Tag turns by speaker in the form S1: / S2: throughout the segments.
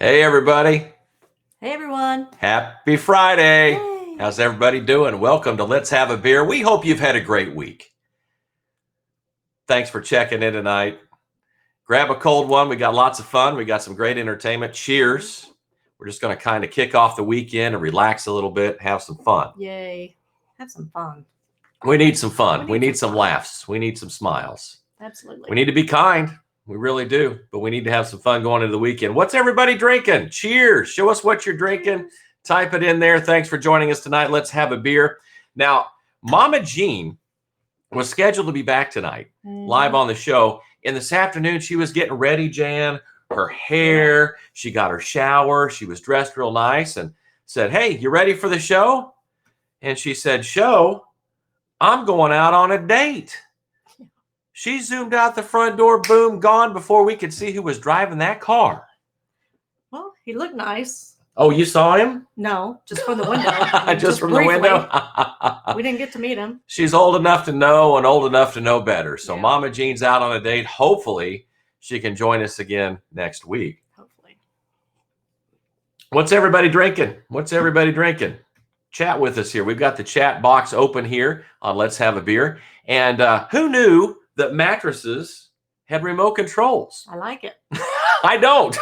S1: Hey, everybody.
S2: Hey, everyone.
S1: Happy Friday.
S2: Yay.
S1: How's everybody doing? Welcome to Let's Have a Beer. We hope you've had a great week. Thanks for checking in tonight. Grab a cold one. We got lots of fun. We got some great entertainment. Cheers. We're just going to kind of kick off the weekend and relax a little bit, have some fun.
S2: Yay. Have some fun.
S1: We need some fun. We need some laughs. We need some smiles.
S2: Absolutely.
S1: We need to be kind. We really do. But we need to have some fun going into the weekend. What's everybody drinking? Cheers. Show us what you're drinking. Type it in there. Thanks for joining us tonight. Let's have a beer. Now, Mama Jean was scheduled to be back tonight, live on the show. And this afternoon, she was getting ready, Jan. Her hair, she got her shower. She was dressed real nice and said, "Hey, you ready for the show?" And she said, "Show? I'm going out on a date." She zoomed out the front door, boom, gone before we could see who was driving that car.
S2: Well, he looked nice.
S1: Oh, you saw him?
S2: No, just from the window.
S1: just from
S2: briefly.
S1: the window?
S2: We didn't get to meet him.
S1: She's old enough to know and old enough to know better. So
S2: Yeah.
S1: Mama Jean's out on a date. Hopefully, she can join us again next week.
S2: Hopefully.
S1: What's everybody drinking? What's everybody drinking? Chat with us here. We've got the chat box open here on Let's Have a Beer. And who knew that mattresses had remote controls?
S2: I like it.
S1: I don't.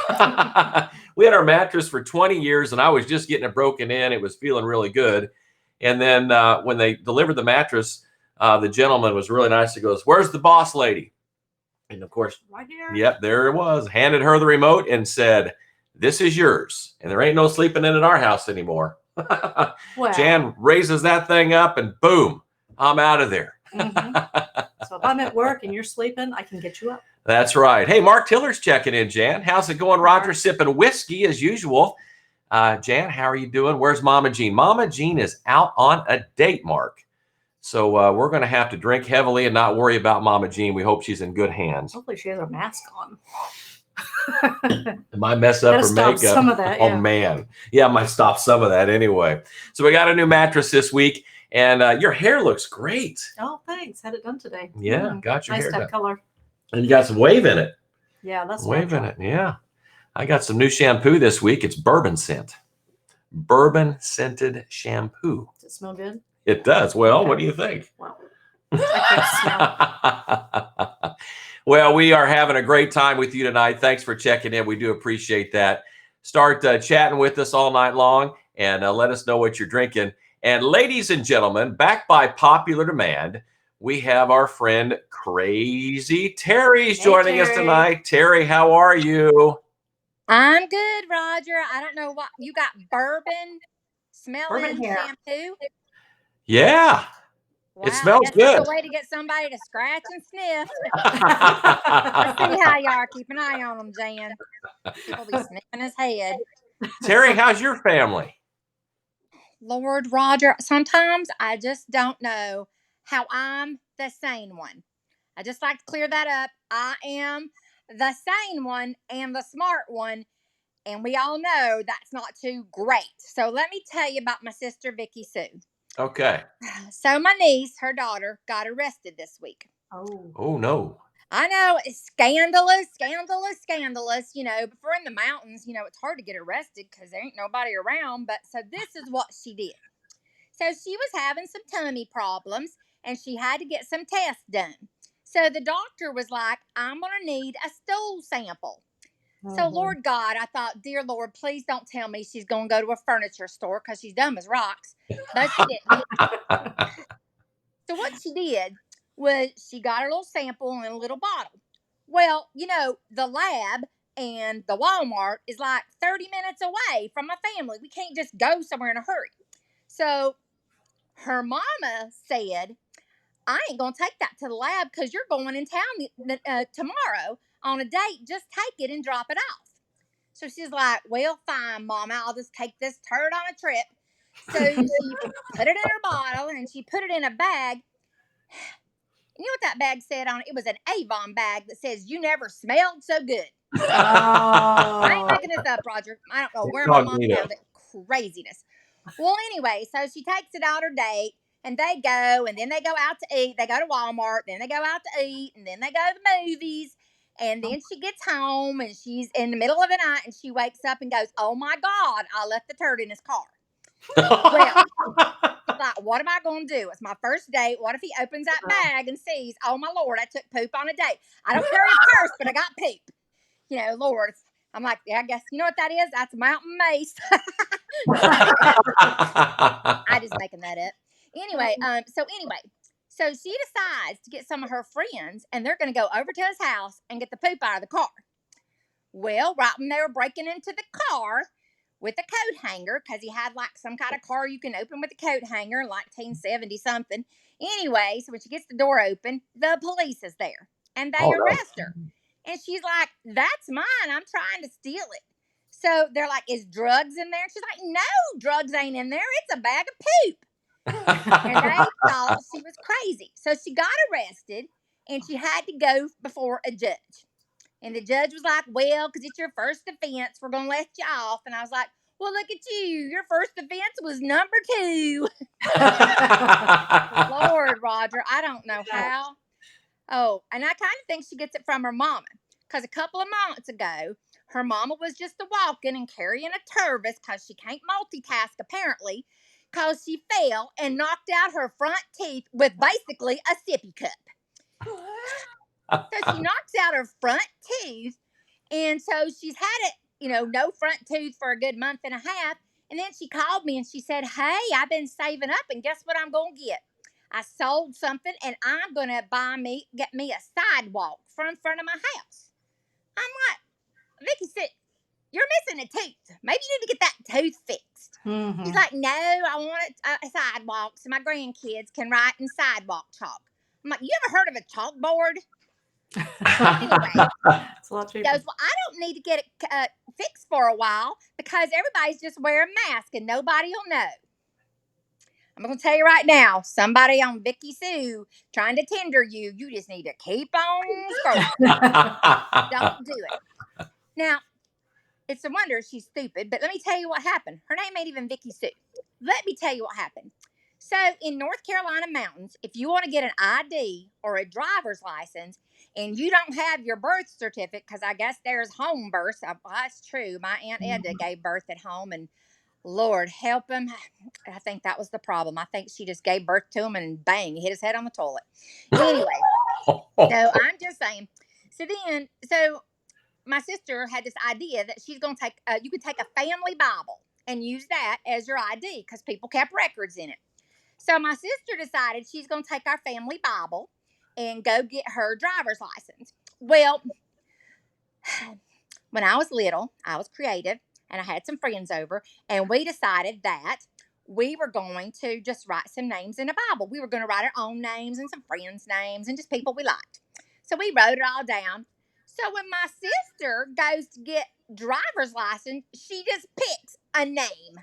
S1: We had our mattress for 20 years, and I was just getting it broken in. It was feeling really good. And then when they delivered the mattress, the gentleman was really nice. He goes, "Where's the boss lady?" And of course,
S2: right here.
S1: Yep, there it was. Handed her the remote and said, "This is yours. And there ain't no sleeping in at our house anymore."
S2: Well,
S1: Jan raises that thing up, and boom, I'm out of there.
S2: So if I'm at work and you're sleeping, I can get you up.
S1: That's right. Hey, Mark Tiller's checking in, Jan. How's it going? Roger sipping whiskey as usual. Jan, how are you doing? Where's Mama Jean? Mama Jean is out on a date, Mark. So we're going to have to drink heavily and not worry about Mama Jean. We hope she's in good hands.
S2: Hopefully she has her mask on.
S1: It might mess up her makeup.
S2: Some of that,
S1: Oh, man. Yeah, it might stop some of that anyway. So we got a new mattress this week, and your hair looks great.
S2: Oh, thanks. Had it done today.
S1: Yeah, got your hair
S2: done.
S1: done.
S2: Color.
S1: And you got some wave in it.
S2: Yeah, that's
S1: wave in it. Yeah. I got some new shampoo this week. It's bourbon scent. Bourbon scented shampoo.
S2: Does it smell good?
S1: It does. Well, what do you think?
S2: Well, I can't smell.
S1: Well, we are having a great time with you tonight. Thanks for checking in. We do appreciate that. Start chatting with us all night long and let us know what you're drinking. And ladies and gentlemen, back by popular demand, we have our friend Crazy Terry's joining us tonight. Terry, how are you?
S3: I'm good, Roger. I don't know what you got. Bourbon smelling shampoo.
S1: Yeah.
S3: Wow,
S1: it smells good.
S3: That's a way to get somebody to scratch and sniff. Let's see how you are. Keep an eye on them, Jan. He'll be sniffing his head.
S1: Terry, how's your family?
S3: Lord, Roger, sometimes I just don't know how I'm the sane one. I just like to clear that up. I am the sane one and the smart one, and we all know that's not too great. So let me tell you about my sister, Vicky Sue.
S1: Okay.
S3: So my niece, her daughter, got arrested this week.
S1: Oh, no.
S3: I know, it's scandalous, you know, but we're in the mountains, you know, it's hard to get arrested because there ain't nobody around. But so this is what she did. So she was having some tummy problems and she had to get some tests done. So the doctor was like, "I'm going to need a stool sample." So, Lord God, I thought, dear Lord, please don't tell me she's going to go to a furniture store because she's dumb as rocks. But she didn't. So what she did was she got her little sample in a little bottle. Well, you know, the lab and the Walmart is like 30 minutes away from my family. We can't just go somewhere in a hurry. So her mama said, "I ain't going to take that to the lab because you're going in town tomorrow on a date. Just take it and drop it off." So she's like, "Well, fine, Mama. I'll just take this turd on a trip." So she put it in her bottle and she put it in a bag. You know what that bag said on it? It was an Avon bag that says, "You never smelled so good." I ain't making this up, Roger. I don't know where my mom found it. Craziness. Well, anyway, so she takes it on her date. And they go, and then they go out to eat. They go to Walmart, then they go out to eat, and then they go to the movies. And then she gets home and she's in the middle of the night and she wakes up and goes, "Oh my God, I left the turd in his car." Well, she's like, what am I going to do? It's my first date. What if he opens that bag and sees, oh my Lord, I took poop on a date. I don't carry a purse, but I got poop. You know, Lord. I'm like, yeah, I guess, you know what that is? That's mountain mace. I just making that up. Anyway, so she decides to get some of her friends and they're going to go over to his house and get the poop out of the car. Well, right when they were breaking into the car with a coat hanger, because he had like some kind of car you can open with a coat hanger, like 1970 something. Anyway, so when she gets the door open, the police is there and they arrest her. And she's like, "That's mine. I'm trying to steal it." So they're like, "Is drugs in there?" She's like, "No, drugs ain't in there. It's a bag of poop." And they thought she was crazy. So she got arrested and she had to go before a judge. And the judge was like, "Well, because it's your first offense, we're going to let you off." And I was like, "Well, look at you. Your first offense was number 2. Lord, Roger, I don't know how. Oh, and I kind of think she gets it from her mama. Because a couple of months ago, her mama was just walking and carrying a turbis because she can't multitask, apparently, because she fell and knocked out her front teeth with basically a sippy cup. So she knocks out her front tooth. And so she's had it, no front tooth for a good month and a half. And then she called me and she said, "Hey, I've been saving up and guess what I'm going to get? I sold something and I'm going to get me a sidewalk from front of my house." I'm like, "Vicky said, you're missing a tooth. Maybe you need to get that tooth fixed."
S2: Mm-hmm.
S3: She's like, "No, I want a sidewalk so my grandkids can write in sidewalk chalk." I'm like, "You ever heard of a chalkboard?" Anyway,
S2: It's a lot
S3: she
S2: cheaper.
S3: goes, "Well, I don't need to get it fixed for a while because everybody's just wearing masks and nobody will know." I'm going to tell you right now, somebody on Vicky Sue trying to tender you, you just need to keep on scrolling. Don't do it. Now, it's a wonder she's stupid, but let me tell you what happened. Her name ain't even Vicky Sue. Let me tell you what happened. So in North Carolina mountains, if you want to get an ID or a driver's license and you don't have your birth certificate, because I guess there's home births. Well, that's true. My Aunt Edna gave birth at home, and Lord help him. I think that was the problem. I think she just gave birth to him and bang, he hit his head on the toilet. Anyway, so I'm just saying. So my sister had this idea that she's going to take, you could take a family Bible and use that as your ID because people kept records in it. So my sister decided she's going to take our family Bible and go get her driver's license. Well, when I was little, I was creative and I had some friends over and we decided that we were going to just write some names in a Bible. We were going to write our own names and some friends' names and just people we liked. So we wrote it all down. So when my sister goes to get driver's license, she just picks a name.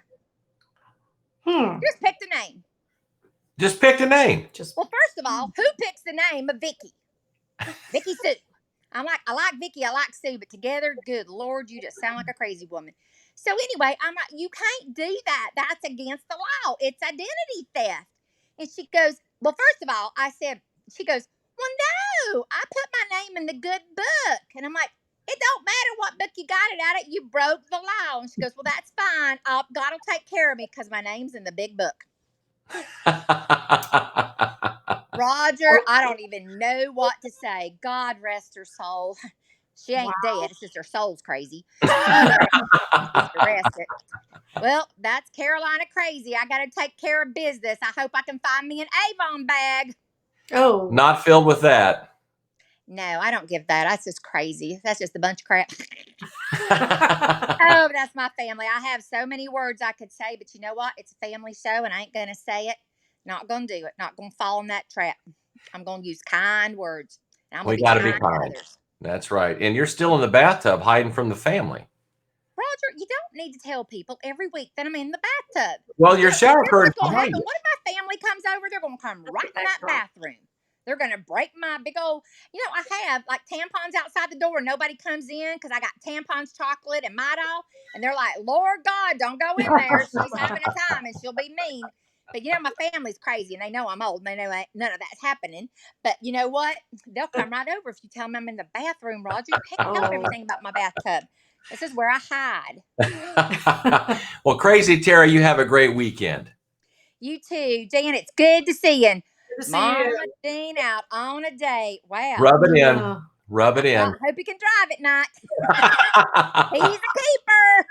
S3: Just picked a name.
S1: Just picked a name.
S3: Well, first of all, who picks the name of Vicky? Vicky Sue. I like Vicky, I like Sue, but together, good Lord, you just sound like a crazy woman. So anyway, I'm like, "You can't do that. That's against the law. It's identity theft." And she goes, "Well, first of all," she goes, "Well, no, I put my name in the good book." And I'm like, "It don't matter what book you got it out of. You broke the law." And she goes, "Well, that's fine. God will take care of me because my name's in the big book." Roger, I don't even know what to say. God rest her soul. She ain't dead. It's just her soul's crazy. Arrested. Well, that's Carolina crazy. I got to take care of business. I hope I can find me an Avon bag.
S2: Oh,
S1: Not filled with that.
S3: No, I don't give that. That's just crazy. That's just a bunch of crap. Oh, that's my family. I have so many words I could say, but you know what? It's a family show and I ain't going to say it. Not going to do it. Not going to fall in that trap. I'm going to use kind words. And I'm
S1: We
S3: going
S1: got
S3: to
S1: to be
S3: to
S1: kind.
S3: others.
S1: That's right. And you're still in the bathtub hiding from the family.
S3: Roger, you don't need to tell people every week that I'm in the bathtub.
S1: Well, your shower curtain's
S3: What's going to
S1: behind
S3: happen?
S1: you.
S3: What if my family comes over? They're going to come right in that bathroom. They're going to break my big old, I have like tampons outside the door. Nobody comes in because I got tampons, chocolate, and Midol. And they're like, "Lord God, don't go in there. She's having a time and she'll be mean." But my family's crazy, and they know I'm old, and they know none of that's happening. But you know what? They'll come right over if you tell them I'm in the bathroom, Roger. You can't tell them
S2: Oh.
S3: everything about my bathtub. This is where I hide.
S1: Well, Crazy Terry, you have a great weekend.
S3: You too, Jan. It's good to see you.
S2: Good to see
S3: Mama
S2: you.
S3: Jean out on a date. Wow.
S1: Rub it in.
S2: Oh.
S1: Rub it in.
S3: Well, hope you can drive at night. He's a keeper.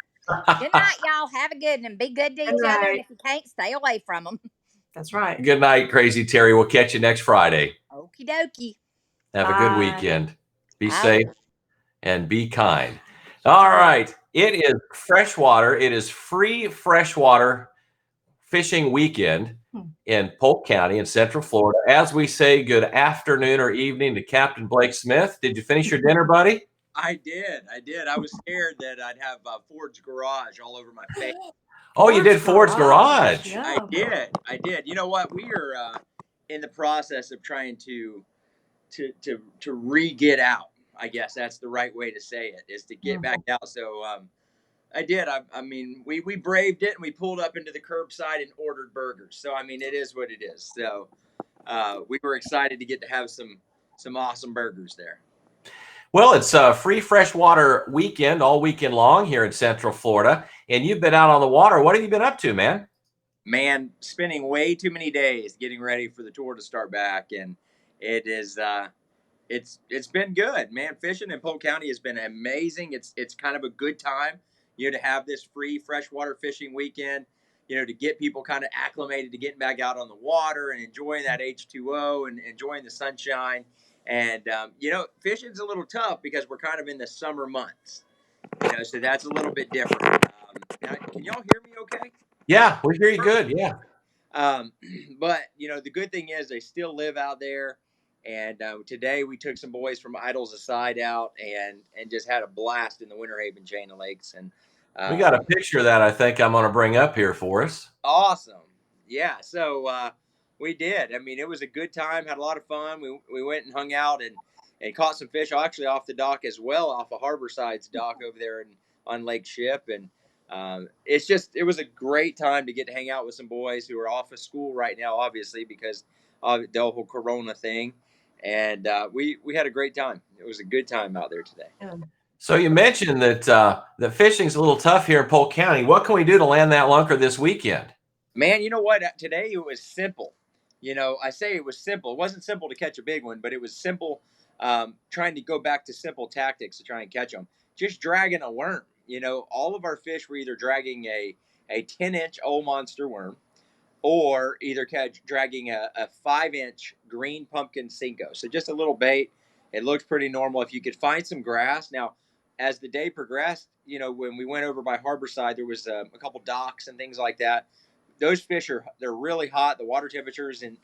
S3: Good night, y'all. Have a good one and be good to
S2: Good
S3: each other. And
S2: night.
S3: if you can't, stay away from them.
S2: That's right.
S1: Good night, Crazy Terry. We'll catch you next Friday.
S3: Okie dokie.
S1: Have a good
S2: Bye.
S1: weekend. Be
S3: Bye.
S1: safe and be kind. All right. It is freshwater. It is free freshwater fishing weekend in Polk County in Central Florida. As we say, good afternoon or evening to Captain Blake Smith. Did you finish your dinner, buddy?
S4: I did. I was scared that I'd have Ford's Garage all over my face.
S1: Oh, you did Ford's Garage.
S2: Yeah.
S4: I did. You know what? We are in the process of trying to re-get out. I guess that's the right way to say it, is to get back out. So I did. I mean, we braved it, and we pulled up into the curbside and ordered burgers. So, I mean, it is what it is. So we were excited to get to have some awesome burgers there.
S1: Well, it's a free freshwater weekend all weekend long here in Central Florida, and you've been out on the water. What have you been up to, man?
S4: Man, spending way too many days getting ready for the tour to start back, and it is it's been good, man. Fishing in Polk County has been amazing. It's kind of a good time, to have this free freshwater fishing weekend, to get people kind of acclimated to getting back out on the water and enjoying that H2O and enjoying the sunshine. And fishing's a little tough because we're kind of in the summer months, so that's a little bit different. Can y'all hear me okay?
S1: Yeah, we hear you good. Yeah.
S4: But the good thing is they still live out there. And today we took some boys from Idols Aside out and just had a blast in the Winter Haven chain of lakes. And
S1: We got a picture that I think I'm going to bring up here for us.
S4: Awesome. Yeah. So we did. I mean, it was a good time. Had a lot of fun. We went and hung out and caught some fish, actually off the dock as well, off of Harborside's dock over there on Lake Ship. And it was a great time to get to hang out with some boys who are off of school right now, obviously, because of the whole Corona thing. And we had a great time. It was a good time out there today.
S1: So you mentioned that the fishing's a little tough here in Polk County. What can we do to land that lunker this weekend?
S4: Man, you know what? Today it was simple. I say it was simple. It wasn't simple to catch a big one, but it was simple trying to go back to simple tactics to try and catch them. Just dragging a worm. All of our fish were either dragging a 10-inch old monster worm or either dragging a 5-inch green pumpkin Cinco. So just a little bait. It looks pretty normal. If you could find some grass. Now, as the day progressed, when we went over by Harborside, there was a couple docks and things like that. Those fish they're really hot. The water temperature is in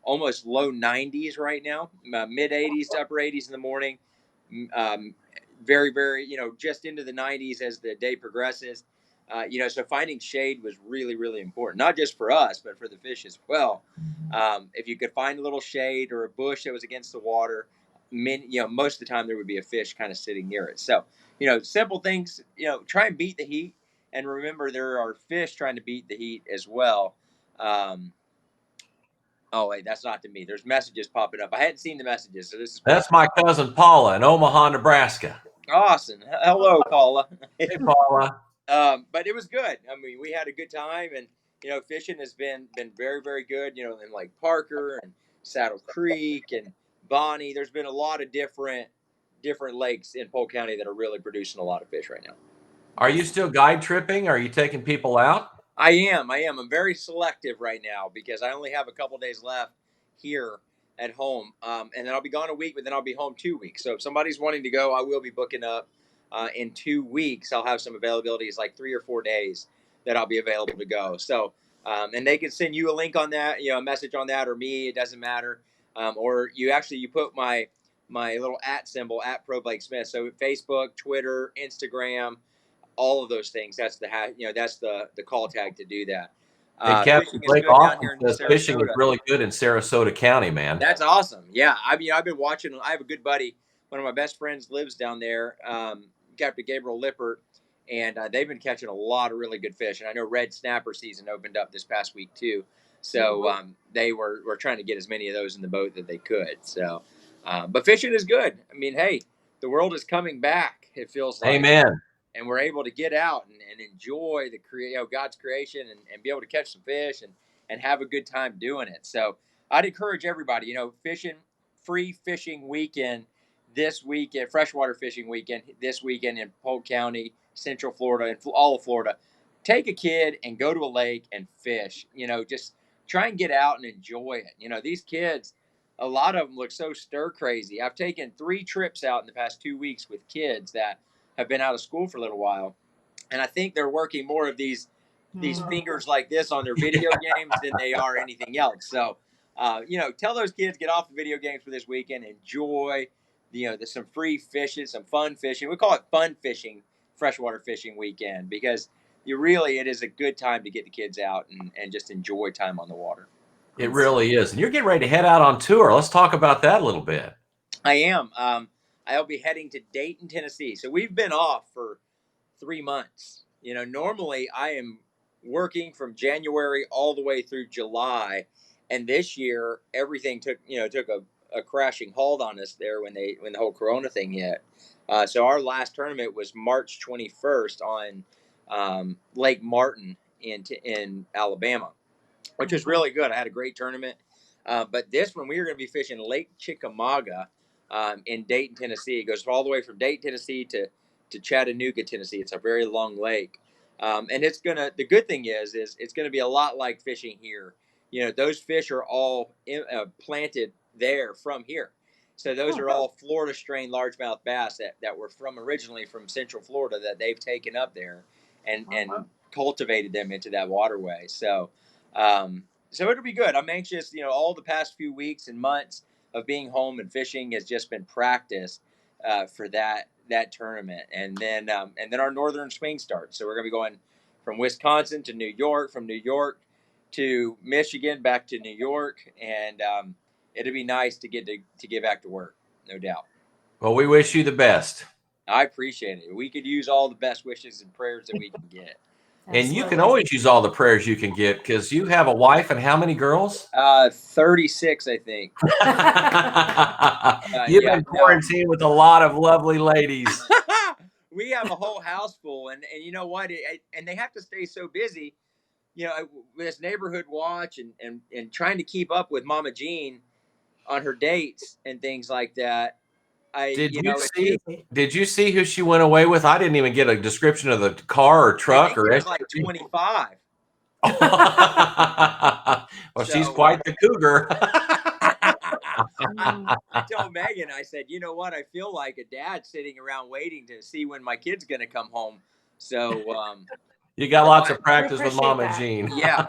S4: almost low 90s right now, mid 80s to upper 80s in the morning. Very, very, just into the 90s as the day progresses. So finding shade was really, really important, not just for us, but for the fish as well. If you could find a little shade or a bush that was against the water, most of the time there would be a fish kind of sitting near it. So, simple things, try and beat the heat. And remember, there are fish trying to beat the heat as well. Oh, wait, that's not to me. There's messages popping up. I hadn't seen the messages, so this is.
S1: That's my cousin Paula in Omaha, Nebraska.
S4: Awesome. Hello, Paula.
S1: Hey, Paula.
S4: But it was good. I mean, we had a good time, and fishing has been very, very good. In like Parker and Saddle Creek and Bonnie. There's been a lot of different lakes in Polk County that are really producing a lot of fish right now.
S1: Are you still guide tripping? Are you taking people out?
S4: I am. I'm very selective right now because I only have a couple days left here at home. And then I'll be gone a week, but then I'll be home 2 weeks. So if somebody's wanting to go, I will be booking up in 2 weeks. I'll have some availabilities, like 3 or 4 days that I'll be available to go. So, and they can send you a link on that, a message on that, or me, it doesn't matter. Or you put my little @ symbol at Pro Blake Smith. So Facebook, Twitter, Instagram, all of those things. That's that's the call tag to do that.
S1: And Captain Blake often says fishing is really good in Sarasota County, man.
S4: That's awesome. Yeah, I've been watching. I have a good buddy. One of my best friends lives down there, Captain Gabriel Lippert, and they've been catching a lot of really good fish. And I know red snapper season opened up this past week too, so they were trying to get as many of those in the boat that they could. So, but fishing is good. I mean, hey, the world is coming back. It feels like.
S1: Amen.
S4: And we're able to get out and enjoy God's creation and be able to catch some fish and have a good time doing it. So I'd encourage everybody, free fishing weekend this weekend, freshwater fishing weekend this weekend in Polk County, Central Florida, and all of Florida. Take a kid and go to a lake and fish. Just try and get out and enjoy it. These kids, a lot of them look so stir crazy. I've taken 3 trips out in the past 2 weeks with kids that have been out of school for a little while, and I think they're working more of these fingers like this on their video games than they are anything else. So, tell those kids, get off the video games for this weekend, enjoy, some free fishing, some fun fishing. We call it fun fishing, freshwater fishing weekend, because it is a good time to get the kids out and just enjoy time on the water.
S1: It really is. And you're getting ready to head out on tour. Let's talk about that a little bit.
S4: I am. I'll be heading to Dayton, Tennessee. So we've been off for 3 months. Normally I am working from January all the way through July, and this year everything took a crashing halt on us there when the whole Corona thing hit. So our last tournament was March 21st on Lake Martin in Alabama, which was really good. I had a great tournament. But this one we were going to be fishing Lake Chickamauga in Dayton, Tennessee. It goes all the way from Dayton, Tennessee to Chattanooga, Tennessee. It's a very long lake. And the good thing is it's going to be a lot like fishing here. Those fish are all planted there from here. So those are all Florida strain largemouth bass that were originally from Central Florida that they've taken up there and cultivated them into that waterway. So it'll be good. I'm anxious. All the past few weeks and months of being home and fishing has just been practice for that tournament, and then our northern swing starts. So we're going to be going from Wisconsin to New York, from New York to Michigan, back to New York, and it'll be nice to get back to work, no doubt.
S1: Well, we wish you the best.
S4: I appreciate it. We could use all the best wishes and prayers that we can get.
S1: And you can always use all the prayers you can get, because you have a wife and how many girls?
S4: 36, I think.
S1: You've been quarantined with a lot of lovely ladies.
S4: We have a whole house full, and you know what? And they have to stay so busy, with this neighborhood watch and trying to keep up with Mama Jean on her dates and things like that.
S1: Did you see who she went away with? I didn't even get a description of the car or truck or anything.
S4: Like 25.
S1: Well, she's quite the cougar.
S4: I told Megan, I said, you know what? I feel like a dad sitting around waiting to see when my kid's going to come home. So
S1: you got lots of practice with Mama Jean.
S4: Yeah.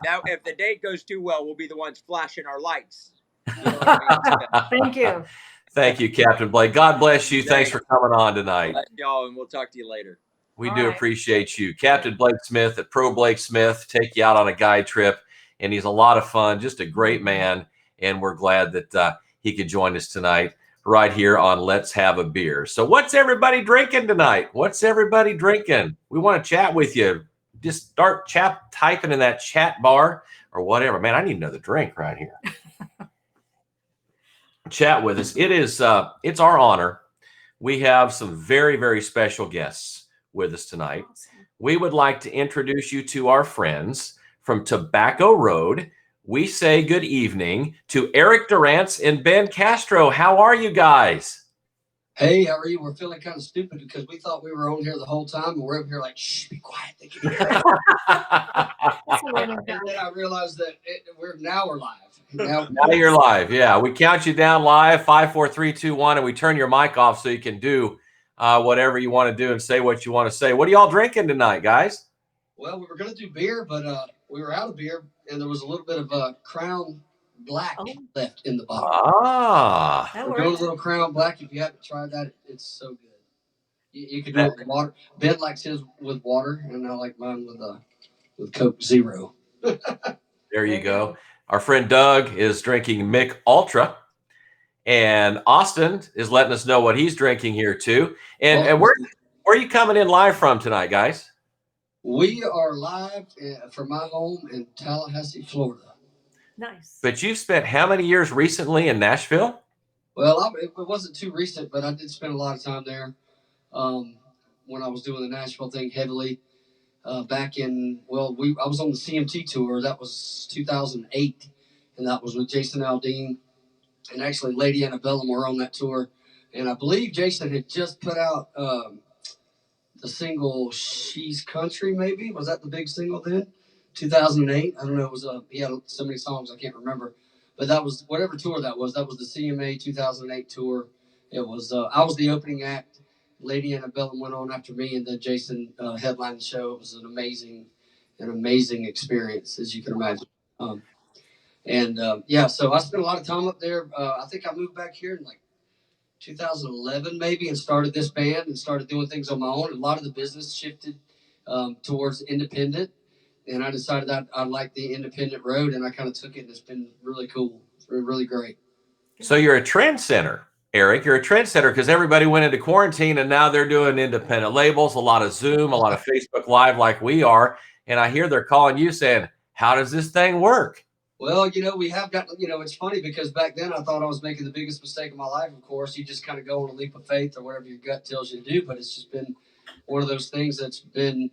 S4: Now, if the date goes too well, we'll be the ones flashing our lights. You know what I mean?
S2: Thank you.
S1: Thank you, Captain Blake. God bless you. Thanks for coming on tonight.
S4: Bless y'all, and we'll talk to you later.
S1: We do appreciate you. Captain Blake Smith at Pro Blake Smith, take you out on a guide trip, and he's a lot of fun, just a great man, and we're glad that he could join us tonight right here on Let's Have a Beer. So what's everybody drinking tonight? What's everybody drinking? We want to chat with you. Just start typing in that chat bar or whatever. Man, I need another drink right here. Chat with us. It's our honor. We have some very, very special guests with us tonight. We would like to introduce you to our friends from Tobacco Road. We say good evening to Eric Durrance and Ben Castro. How are you guys?
S5: Hey, how are you? We're feeling kind of stupid because we thought we were on here the whole time, and we're over here like, shh, be quiet. They can hear And then I realized that we're live.
S1: Now you're live. Yeah, we count you down live, 5, 4, 3, 2, 1, and we turn your mic off so you can do whatever you want to do and say what you want to say. What are y'all drinking tonight, guys?
S5: Well, we were going to do beer, but we were out of beer, and there was a little bit of Crown Black left in the bottle. We're doing a little Crown Black. If you haven't tried that, it's so good. You can do it with water. Ben likes his with water, and I like mine with Coke Zero.
S1: There you go. Our friend Doug is drinking Mick Ultra, and Ostend is letting us know what he's drinking here too. And Where are you coming in live from tonight, guys?
S5: We are live from my home in Tallahassee, Florida.
S2: Nice.
S1: But you've spent how many years recently in Nashville?
S5: Well, it wasn't too recent, but I did spend a lot of time there when I was doing the Nashville thing heavily. Back in, I was on the CMT tour. That was 2008, and that was with Jason Aldean. And actually, Lady Antebellum were on that tour. And I believe Jason had just put out the single "She's Country." Maybe was that the big single then? 2008. I don't know. It was he had so many songs I can't remember, but that was whatever tour that was. That was the CMA 2008 tour. It was I was the opening act. Lady Antebellum went on after me, and then Jason headlined the show. It was an amazing experience, as you can imagine. So I spent a lot of time up there. I think I moved back here in like 2011 maybe, and started this band and started doing things on my own. A lot of the business shifted towards independent, and I decided that I liked the independent road, and I kind of took it, and it's been really cool. It's been really great.
S1: So you're a trendsetter, Eric. You're a trendsetter because everybody went into quarantine, and now they're doing independent labels, a lot of Zoom, a lot of Facebook Live like we are. And I hear they're calling you saying, how does this thing work?
S5: Well, we have got, it's funny because back then I thought I was making the biggest mistake of my life. Of course, you just kind of go on a leap of faith or whatever your gut tells you to do. But it's just been one of those things that's been,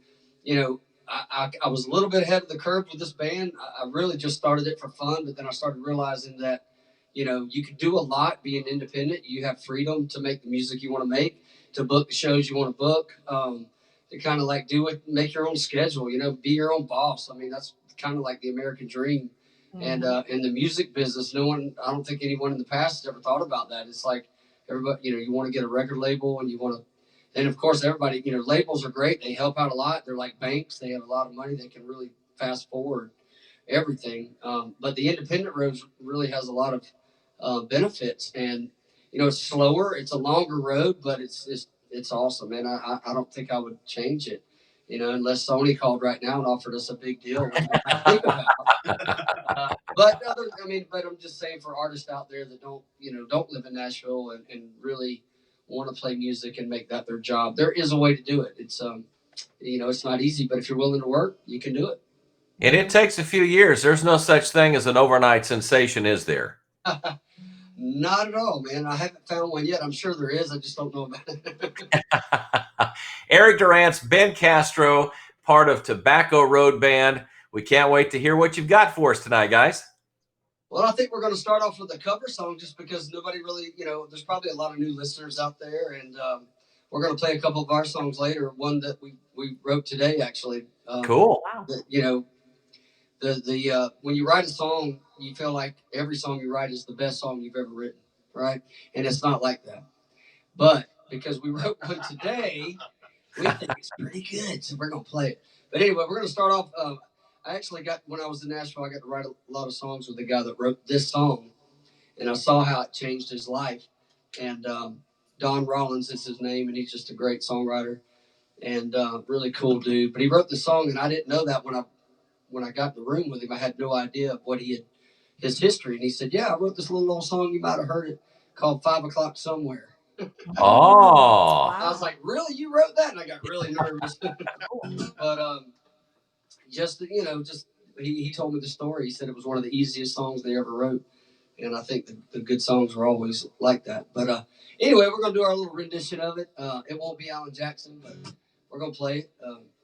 S5: I was a little bit ahead of the curve with this band. I really just started it for fun. But then I started realizing that, you can do a lot being independent. You have freedom to make the music you want to make, to book the shows you want to book, to kind of like do it, make your own schedule, be your own boss. I mean, that's kind of like the American dream. And in the music business, I don't think anyone in the past has ever thought about that. It's like everybody, you want to get a record label and and of course everybody, labels are great. They help out a lot. They're like banks. They have a lot of money. They can really fast forward everything. But the independent road really has a lot of benefits, and, it's slower. It's a longer road, but it's awesome. And I don't think I would change it, unless Sony called right now and offered us a big deal, which I think about. But I'm just saying for artists out there that don't live in Nashville and really want to play music and make that their job, there is a way to do it. It's it's not easy, but if you're willing to work, you can do it.
S1: And it takes a few years. There's no such thing as an overnight sensation, is there?
S5: Not at all, man. I haven't found one yet. I'm sure there is. I just don't know about it.
S1: Eric Durant's Ben Castro, part of Tobacco Road Band. We can't wait to hear what you've got for us tonight, guys.
S5: Well, I think we're going to start off with a cover song just because nobody really, there's probably a lot of new listeners out there. And we're going to play a couple of our songs later. One that we wrote today, actually.
S1: Cool.
S2: Wow.
S5: When you write a song, you feel like every song you write is the best song you've ever written, right? And it's not like that. But because we wrote one today, we think it's pretty good, so we're going to play it. But anyway, we're going to start off. I actually when I was in Nashville, I got to write a lot of songs with the guy that wrote this song, and I saw how it changed his life. And Don Rollins is his name, and he's just a great songwriter and really cool dude. But he wrote the song, and I didn't know that when I got in the room with him. I had no idea of his history. And he said, "Yeah, I wrote this little old song. You might have heard it, called 5 O'Clock Somewhere."
S1: Oh.
S5: I was like, "Really? You wrote that?" And I got really nervous. But he told me the story. He said it was one of the easiest songs they ever wrote. And I think the good songs were always like that. But anyway, we're going to do our little rendition of it. It won't be Alan Jackson, but we're going to play it.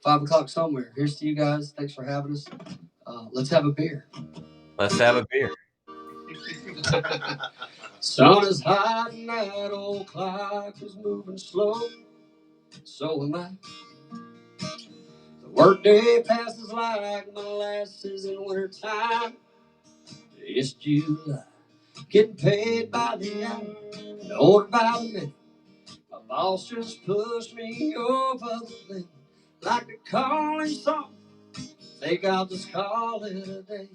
S5: 5 O'Clock Somewhere. Here's to you guys. Thanks for having us. Let's have a beer.
S1: Let's have a beer.
S5: Sun is hot and that old clock is moving slow. So am I. The workday passes like molasses in wintertime. It's July. Getting paid by the hour and ordered by the minute. My boss just pushed me over the limit. Like to call him something. Think I'll just call it a day.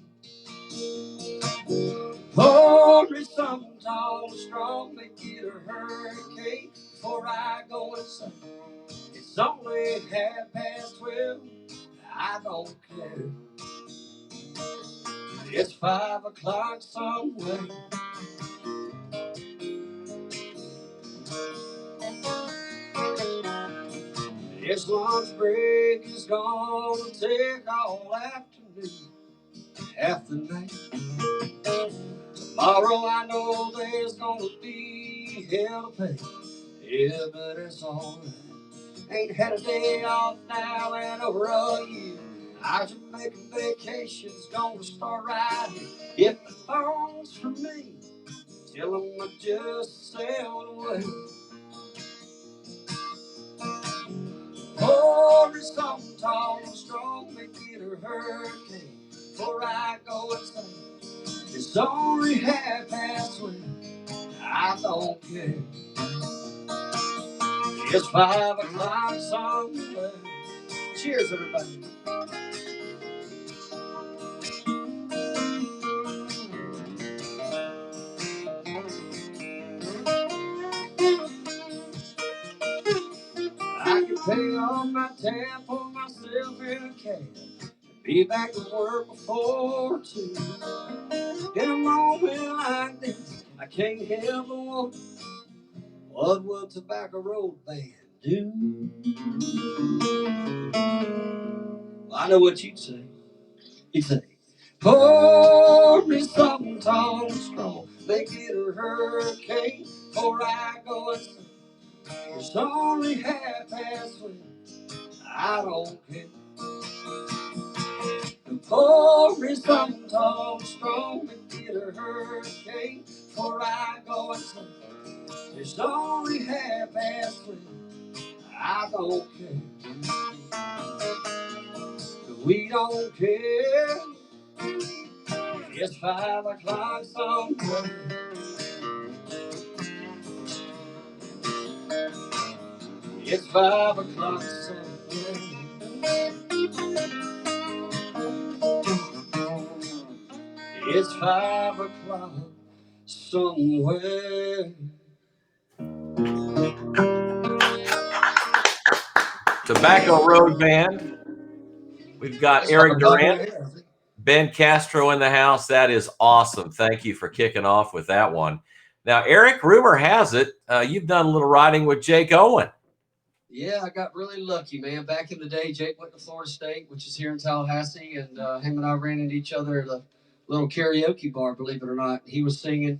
S5: Pour me something tall and strong, make it a hurricane before I go insane. It's only 12:30, I don't care. It's 5 o'clock somewhere. This lunch break is gonna take all afternoon, half the night. Tomorrow I know there's gonna be hell to pay. Yeah, but it's alright. Ain't had a day off now in over a year. Our Jamaican vacation's gonna start right here. If the phone's for me, tell them I just sailed away. Pour me something tall and strong, make it a hurricane. Before I go insane, it's only half past when I don't care. It's 5 o'clock somewhere. Cheers, everybody. I can pay off my tab, pour myself in a cab, be back to work before 2. In a moment like this, I can't help but wonder, what will Tobacco Road Band do? Well, I know what you'd say. You'd say, pour me something tall and strong, make it a hurricane before I go insane. It's only half past when I don't care. And pour me something tall and strong, make it a hurricane before I go insane. It's only half past when I don't care. We don't care. It's 5 o'clock somewhere. It's 5 o'clock somewhere. It's 5 o'clock somewhere.
S1: Tobacco Road Band. We've got Eric Durant, Ben Castro in the house. That is awesome. Thank you for kicking off with that one. Now, Eric, rumor has it you've done a little riding with Jake Owen.
S5: Yeah, I got really lucky, man. Back in the day, Jake went to Florida State, which is here in Tallahassee, and him and I ran into each other at a little karaoke bar, believe it or not. He was singing,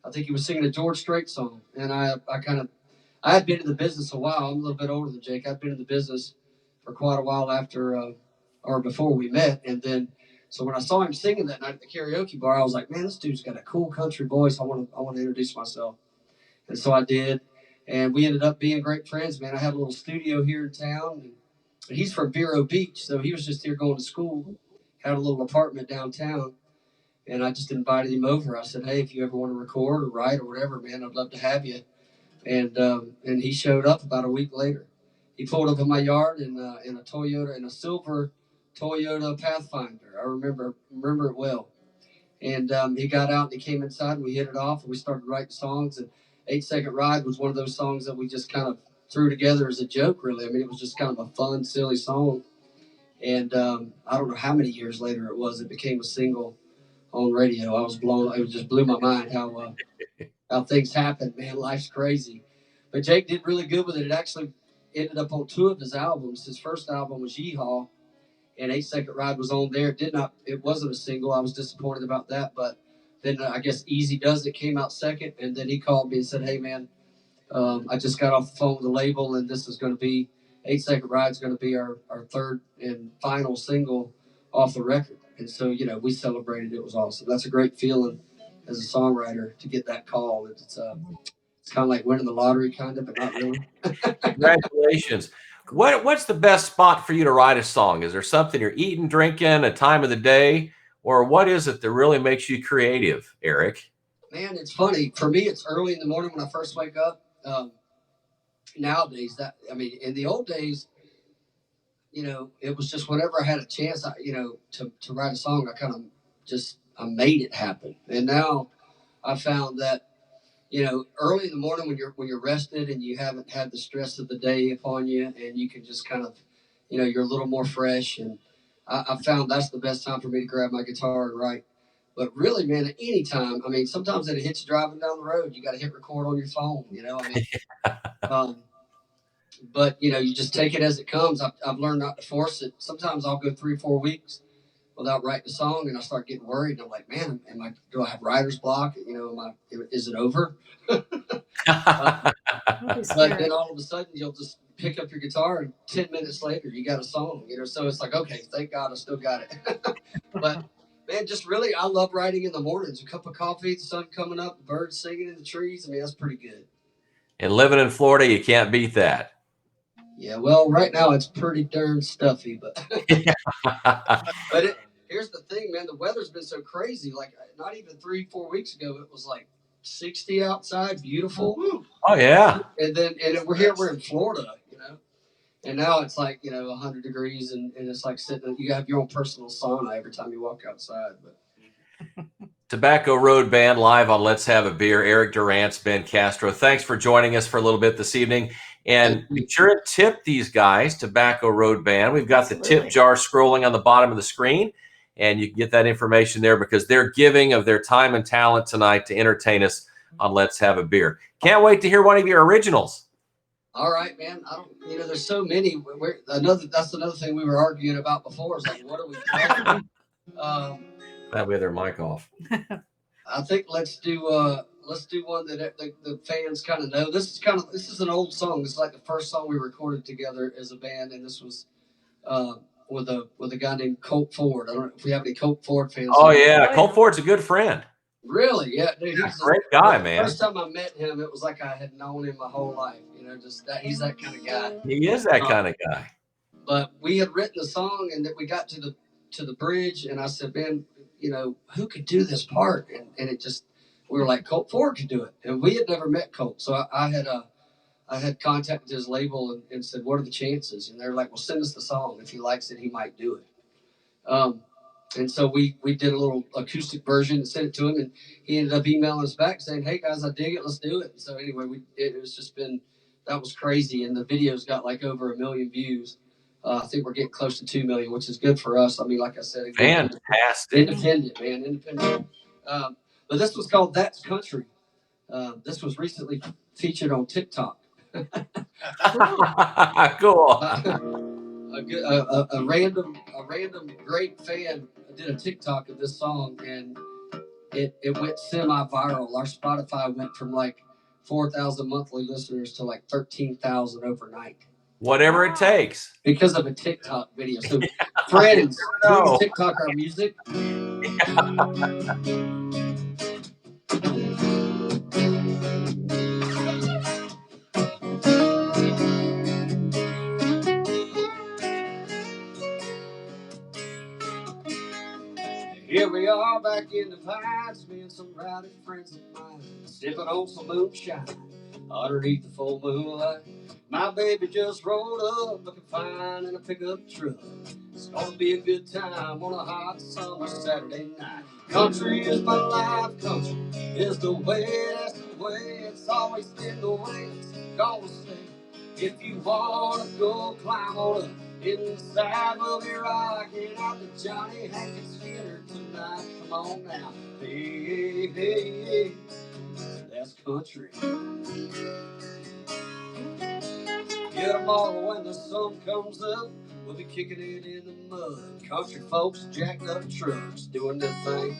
S5: I think he was singing a George Strait song, and I had been in the business a while. I'm a little bit older than Jake. I'd been in the business for quite a while after or before we met, and then so when I saw him singing that night at the karaoke bar, I was like, man, this dude's got a cool country voice. I want to introduce myself, and so I did. And we ended up being great friends, man. I had a little studio here in town. And he's from Vero Beach, so he was just here going to school. Had a little apartment downtown. And I just invited him over. I said, hey, if you ever want to record or write or whatever, man, I'd love to have you. And he showed up about a week later. He pulled up in my yard in a silver Toyota Pathfinder. I remember it well. And he got out and he came inside and we hit it off and we started writing songs. And 8 Second Ride was one of those songs that we just kind of threw together as a joke, really. I mean, it was just kind of a fun, silly song. And I don't know how many years later it became a single on radio. It just blew my mind how things happen, man. Life's crazy. But Jake did really good with it. It actually ended up on 2 of his albums. His first album was Yeehaw, and 8 Second Ride was on there. It wasn't a single. I was disappointed about that, but then I guess Easy Does It came out second, and then he called me and said, hey, man, I just got off the phone with the label, and this is going to be, 8 Second Ride is going to be our third and final single off the record. And so, we celebrated. It was awesome. That's a great feeling as a songwriter to get that call. It's kind of like winning the lottery, kind of, but not really.
S1: Congratulations. What's the best spot for you to write a song? Is there something you're eating, drinking, a time of the day, or what is it that really makes you creative, Eric?
S5: Man, it's funny. For me, it's early in the morning when I first wake up. Nowadays, in the old days, it was just whenever I had a chance, to write a song, I made it happen. And now I found that, early in the morning when you're rested and you haven't had the stress of the day upon you, and you can just kind of, you're a little more fresh. And I found that's the best time for me to grab my guitar and write. But really, man, at any time, sometimes it hits you driving down the road. You got to hit record on your phone, But you just take it as it comes. I've learned not to force it. Sometimes I'll go 3 or 4 weeks without writing a song, and I start getting worried. And I'm like, man, do I have writer's block? Is it over? But then all of a sudden you'll just pick up your guitar, and 10 minutes later you got a song. So it's like, okay, thank God I still got it. But man, just really, I love writing in the mornings. A cup of coffee, the sun coming up, the birds singing in the trees. I mean, that's pretty good.
S1: And living in Florida, you can't beat that.
S5: Yeah, well, right now it's pretty darn stuffy, but here's the thing, man. The weather's been so crazy. Like, not even 3-4 weeks ago, it was like 60 outside, beautiful.
S1: Oh yeah.
S5: And we're in Florida, and now it's like 100 degrees, and it's like you have your own personal sauna every time you walk outside. But
S1: Tobacco Road Band live on Let's Have a Beer. Eric Durance, Ben Castro. Thanks for joining us for a little bit this evening. And be sure to tip these guys, Tobacco Road Band. We've got the tip jar scrolling on the bottom of the screen, and you can get that information there because they're giving of their time and talent tonight to entertain us on Let's Have a Beer. Can't wait to hear one of your originals.
S5: All right, man. I don't, there's so many. That's another thing we were arguing about before. Is like, what do we play?
S1: That way their mic off.
S5: I think let's do one that the fans kind of know. This is an old song. It's like the first song we recorded together as a band, and this was with a guy named Colt Ford. I don't know if we have any Colt Ford fans.
S1: Oh yeah, Colt Ford's a good friend.
S5: Really? Yeah, dude. He's
S1: a great guy, man.
S5: The first time I met him, it was like I had known him my whole life. He's that kind of guy.
S1: He is that kind of guy.
S5: But we had written a song, and that we got to the bridge, and I said, man, who could do this part? And it just, we were like, Colt Ford could do it. And we had never met Colt. So I had contacted his label and said, what are the chances? And they're like, well, send us the song. If he likes it, he might do it. And so we did a little acoustic version and sent it to him, and he ended up emailing us back saying, hey guys, I dig it. Let's do it. So anyway, that was crazy. And the video's got like over 1 million views. I think we're getting close to 2 million, which is good for us. I mean, like I said,
S1: fantastic.
S5: Independent. But this was called That's Country. This was recently featured on TikTok.
S1: Cool.
S5: A random great fan did a TikTok of this song, and it went semi-viral. Our Spotify went from like 4,000 monthly listeners to like 13,000 overnight.
S1: Whatever it takes.
S5: Because of a TikTok video. So, friends, please TikTok our music. Here we are back in the pines, me and some rowdy friends of mine, sipping on some moonshine underneath the full moonlight. My baby just rolled up looking fine in a pickup truck. It's gonna be a good time on a hot summer Saturday night. Country is my life, country is the way, that's the way, it's always been the way it's gonna stay. If you wanna go climb on up inside, we'll be rocking out the Johnny Hackett Skinner tonight. Come on now, hey, hey, hey, that's country. Get 'em all when the sun comes up, we'll be kicking it in the mud. Country folks jacked up trucks doing their thing.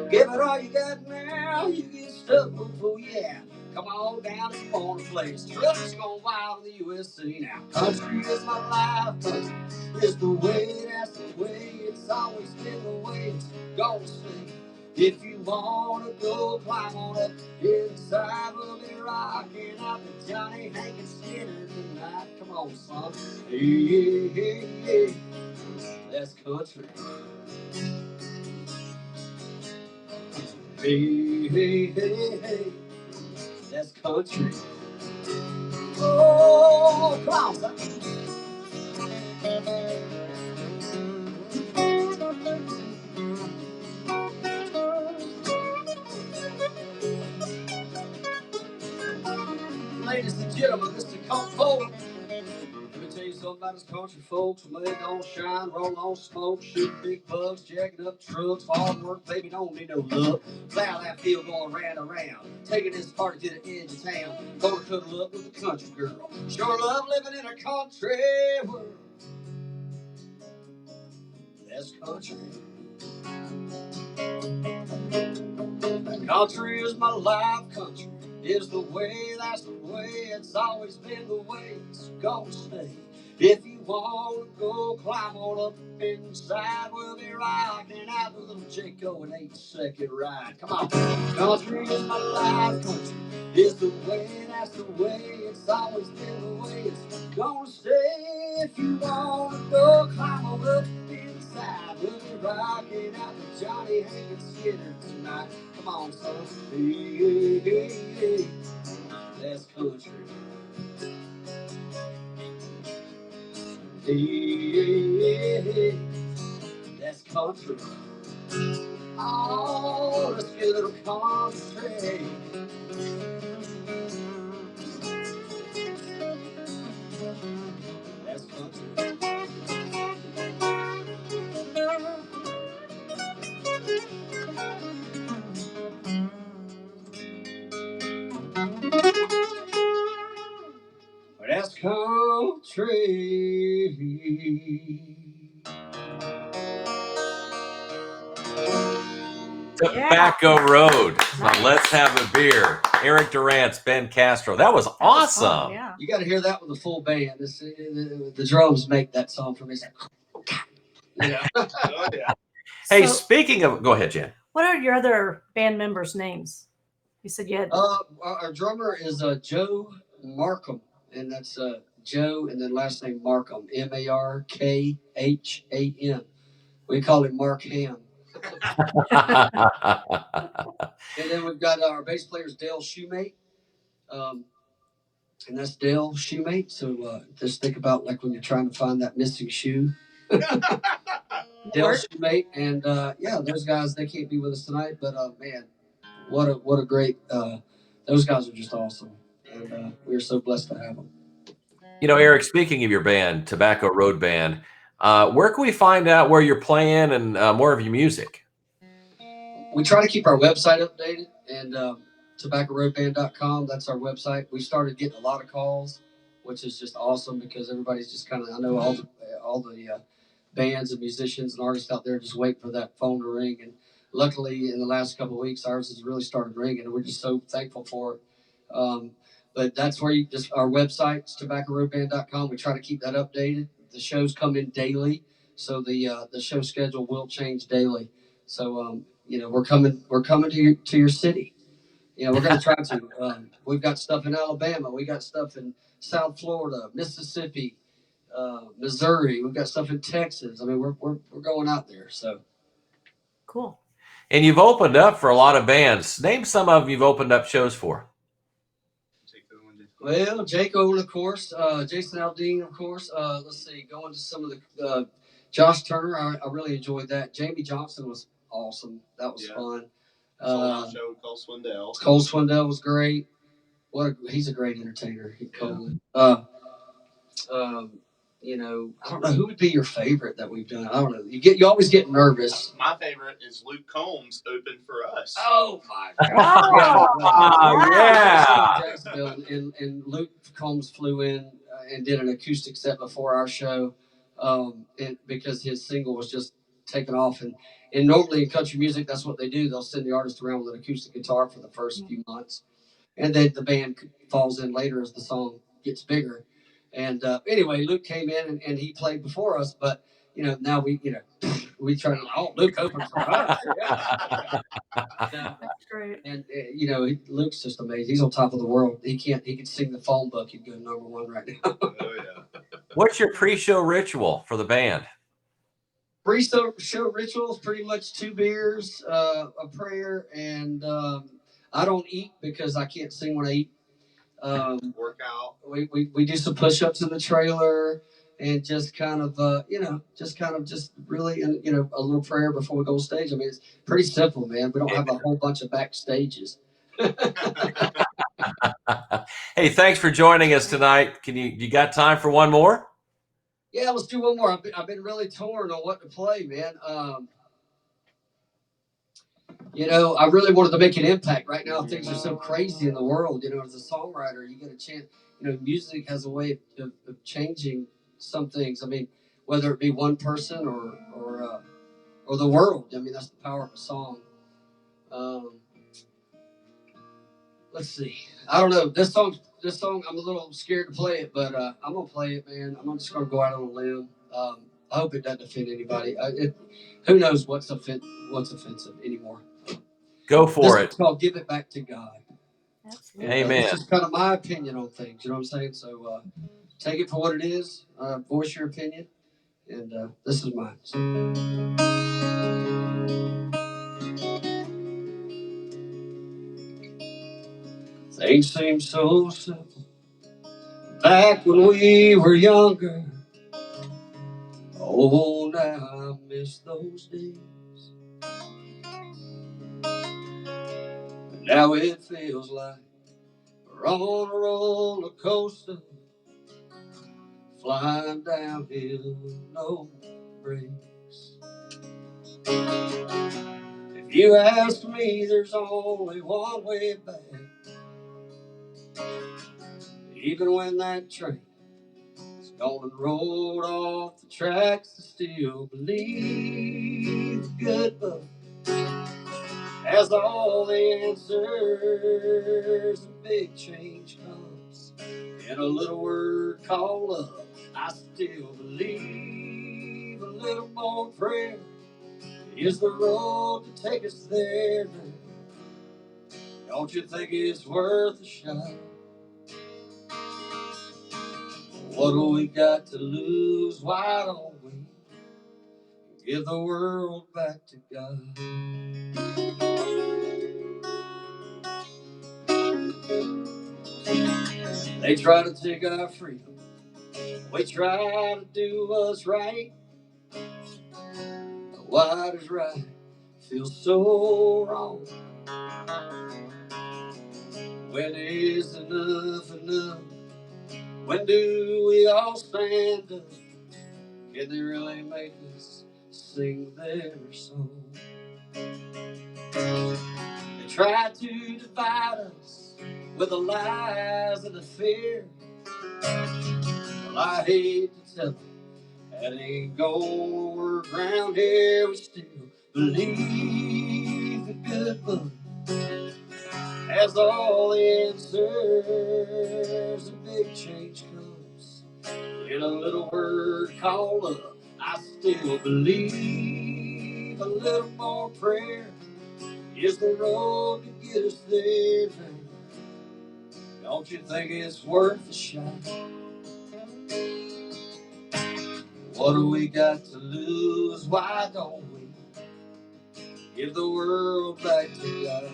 S5: Give it all you got now, you get stuck, oh yeah. Come on down if you want to play. Trucks going wild in the USA now. Country is my life, country is the way, that's the way, it's always been the way it's gonna stay. If you wanna go climb on up inside, we'll be rocking out the Johnny Hackett Skinner tonight. Come on, son. Hey, hey, hey, that's country. Hey, hey, hey, hey, that's country. Oh, come on, son. Ladies and gentlemen, Mr. Colt Ford. Let me tell you something about us country folks. Mud don't shine, roll on smoke, shoot big bugs, jacking up trucks. Hard work, baby, don't need no luck. Plow that field going round and round. Taking this party to the edge of town. Gonna cuddle up with a country girl. Sure love living in a country world. That's country. Country is my life, country is the way, that's the way, it's always been the way it's gonna stay. If you wanna go climb on up inside, we'll be rocking out the little Jaco an 8-second ride. Come on. Country is my life, country is the way, that's the way, it's always been the way it's gonna stay. If you wanna go climb on up inside, we'll be rocking out with Johnny, Hank, and Skinner tonight. Come on, son. Hey, hey, hey, hey. That's country. Hey, hey, hey. That's country. Oh, let's get a little country. That's country. That's country.
S1: Tobacco Road. Now let's have a beer. Eric Durant's Ben Castro. That was awesome.
S2: Fun, yeah.
S5: You got to hear that with a full band. The drums make that song for me. It's like, you know?
S4: Oh, yeah.
S1: Hey,
S2: So,
S1: speaking of, go ahead, Jen.
S2: what are your other band members' names? You said you had.
S5: Our drummer is Joe Markham, and that's Joe, and then last name Markham, Markham. We call him Mark Ham. And then we've got our bass player is Dale Shoemate, and that's Dale Shoemate. So just think about like when you're trying to find that missing shoe. Dale Shoemate, and yeah, those guys, they can't be with us tonight, but man, what a great. Those guys are just awesome, and we're so blessed to have them.
S1: You know, Eric, speaking of your band, Tobacco Road Band, where can we find out where you're playing and more of your music?
S5: We try to keep our website updated, and tobaccoroadband.com, that's our website. We started getting a lot of calls, which is just awesome because everybody's just kind of, I know all the bands and musicians and artists out there just wait for that phone to ring. And luckily, in the last couple of weeks, ours has really started ringing, and we're just so thankful for it. But that's where you just, our website is tobaccoroadband.com. We try to keep that updated. The shows come in daily, so the show schedule will change daily. So, you know, we're coming to your city. You know, we're going to try to. We've got stuff in Alabama. We got stuff in South Florida, Mississippi, Missouri. We've got stuff in Texas. I mean, we're going out there. So
S2: Cool.
S1: And you've opened up for a lot of bands. Name some of them you've opened up shows for.
S5: Well, Jake Owen, of course. Jason Aldean, of course. Let's see. Going to some of the Josh Turner. I really enjoyed that. Jamie Johnson was awesome. That was fun.
S6: Show Cole Swindell.
S5: Cole Swindell was great. He's a great entertainer. You know, I don't know who would be your favorite that we've done. I don't know. You always get nervous.
S6: My favorite is Luke Combs opened for us.
S5: Oh my God!
S1: Yeah.
S5: Jacksonville, and Luke Combs flew in and did an acoustic set before our show, because his single was just taken off. And normally in country music, that's what they do. They'll send the artist around with an acoustic guitar for the first few months, and then the band falls in later as the song gets bigger. And anyway, Luke came in and he played before us, but you know, now we try to, Luke opened for us.
S2: That's great.
S5: And you know, Luke's just amazing. He's on top of the world. He can sing the phone book. He'd go #1 right now.
S6: Oh yeah.
S1: What's your pre-show ritual for the band?
S5: Pre-show rituals, pretty much 2 beers, a prayer, and I don't eat because I can't sing when I eat.
S6: Workout.
S5: We do some push-ups in the trailer and just kind of just really, you know, a little prayer before we go on stage. I mean, it's pretty simple, man. We don't have a whole bunch of backstages.
S1: Hey, thanks for joining us tonight. You got time for one more?
S5: Yeah, let's do one more. I've been really torn on what to play, man. You know, I really wanted to make an impact. Right now, things are so crazy in the world. You know, as a songwriter, you get a chance. You know, music has a way of changing some things. I mean, whether it be one person or the world. I mean, that's the power of a song. Let's see. I don't know. This song, I'm a little scared to play it, but I'm gonna play it, man. I'm just gonna go out on a limb. I hope it doesn't offend anybody. Who knows what's offensive anymore?
S1: Go for it.
S5: It's called "Give It Back to God."
S2: Absolutely.
S1: Amen.
S5: It's just kind of my opinion on things. You know what I'm saying? So take it for what it is. Voice your opinion, and this is mine. So. Things seem so simple back when we were younger. Oh, now I miss those days. And now it feels like we're on a roller coaster, flying downhill, no brakes. If you ask me, there's only one way back. Even when that train is gone and rolled off the tracks, I still believe the good book has all the answers. A big change comes in a little word called love. I still believe a little more prayer is the road to take us there. Don't you think it's worth a shot? What do we got to lose? Why don't we give the world back to God? They try to take our freedom. We try to do what's right. What is right feels so wrong. When is enough enough? When do we all stand up? Can they really make us sing their song? They try to divide us with the lies and the fear. Well, I hate to tell them that ain't gonna work around here. We still believe the good book has all the answers. A big change comes in a little word called love. I still believe a little more prayer is the road to get us there. Don't you think it's worth a shot? What do we got to lose? Why don't we give the world back to God?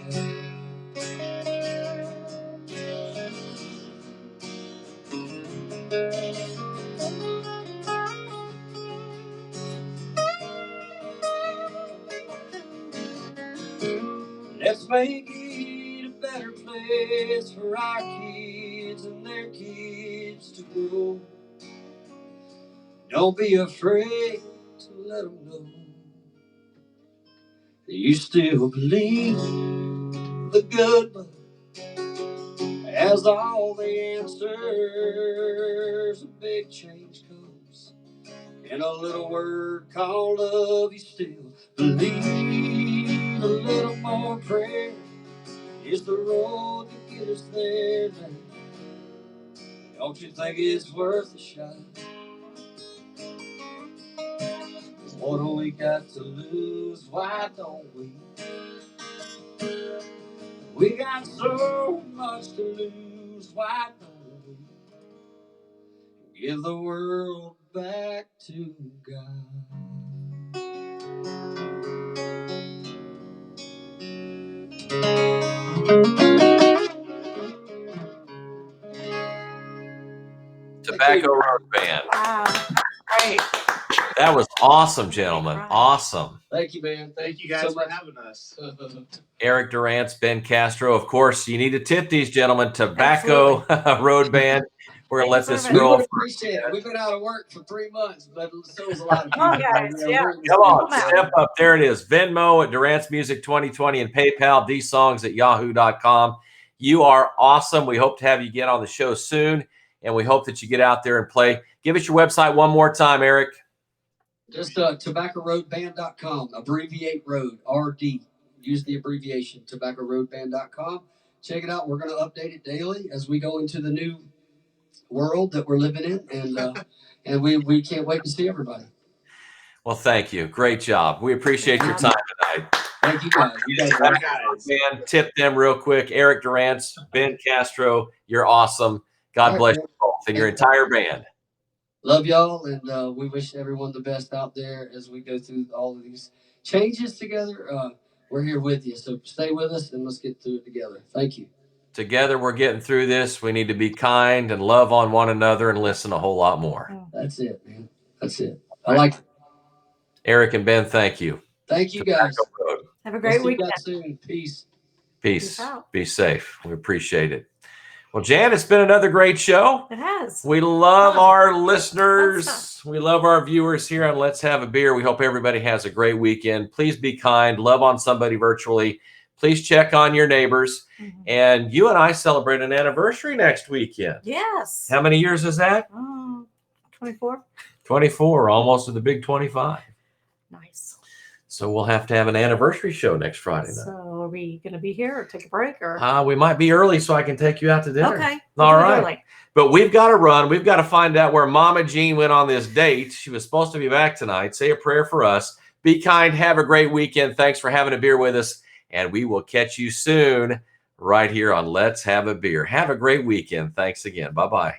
S5: Let's make it a better place for our kids and their kids to grow. Don't be afraid to let them know that you still believe the good book has all the answers. A big change comes in a little word called love. You still believe a little more prayer is the road to get us there. Don't you think it's worth a shot? What do we got to lose? Why don't we? We got so much to lose. Why don't we give the world back to God?
S1: Tobacco Road Band.
S2: Wow. Great.
S1: That was awesome, gentlemen. Awesome.
S5: Thank you, man.
S6: Thank you guys for having us.
S1: Eric Durant's, Ben Castro. Of course, you need to tip these gentlemen. Tobacco Road Band. We're going to let this
S2: Thanks,
S1: girl.
S5: We appreciate it. We've been out of work for 3 months, but so was a lot of
S2: Come on,
S5: people.
S2: guys. Yeah.
S1: Come on,
S2: Come out.
S1: step up. There it is. Venmo at Durant's Music 2020 and PayPal, dsongs@yahoo.com. You are awesome. We hope to have you get on the show soon, and we hope that you get out there and play. Give us your website one more time, Eric.
S5: Just tobaccoroadband.com. Abbreviate road, RD. Use the abbreviation, tobaccoroadband.com. Check it out. We're going to update it daily as we go into the new world that we're living in, and we can't wait to see everybody.
S1: Well, thank you. Great job. We appreciate your time tonight.
S5: Thank you guys. You guys are awesome.
S1: Man, tip them real quick. Eric Durant, Ben Castro, you're awesome. God bless you both and your entire band.
S5: Love y'all, and we wish everyone the best out there as we go through all of these changes together. We're here with you, so stay with us and let's get through it together. Thank you.
S1: Together, we're getting through this. We need to be kind and love on one another and listen a whole lot more.
S5: That's it, man. That's it. I like it.
S1: Eric and Ben, thank you.
S5: Thank you, guys.
S2: Have a great weekend.
S5: Soon. Peace.
S1: Peace. Be safe. We appreciate it. Well, Jan, it's been another great show.
S2: It has.
S1: We love our listeners. We love our viewers here on Let's Have a Beer. We hope everybody has a great weekend. Please be kind. Love on somebody virtually. Please check on your neighbors. Mm-hmm. And you and I celebrate an anniversary next weekend.
S2: Yes.
S1: How many years is that?
S2: 24.
S1: 24, almost to the big 25.
S2: Nice.
S1: So we'll have to have an anniversary show next Friday night.
S2: So are we going to be here or take a break? Or
S1: we might be early so I can take you out to dinner.
S2: Okay.
S1: All right. Early. But we've got to run. We've got to find out where Mama Jean went on this date. She was supposed to be back tonight. Say a prayer for us. Be kind. Have a great weekend. Thanks for having a beer with us. And we will catch you soon right here on Let's Have a Beer. Have a great weekend. Thanks again. Bye-bye.